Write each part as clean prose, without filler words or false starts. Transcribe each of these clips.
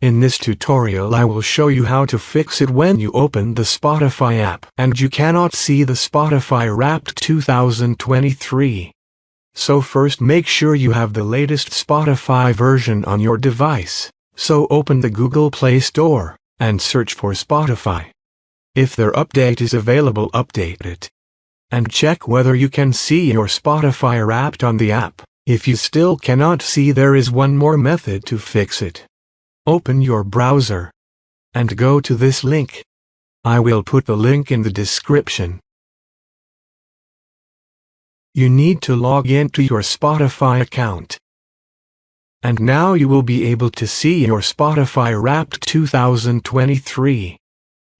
In this tutorial I will show you how to fix it when you open the Spotify app and you cannot see the Spotify Wrapped 2023. So first make sure you have the latest Spotify version on your device. So open the Google Play Store and search for Spotify. If their update is available, update it. And check whether you can see your Spotify Wrapped on the app. If you still cannot see, there is one more method to fix it. Open your browser and go to this link. I will put the link in the description. You need to log into your Spotify account. And now you will be able to see your Spotify Wrapped 2023.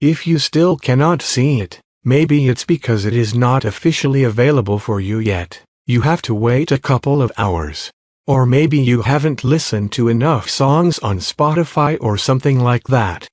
If you still cannot see it, maybe it's because it is not officially available for you yet. You have to wait a couple of hours. Or maybe you haven't listened to enough songs on Spotify or something like that.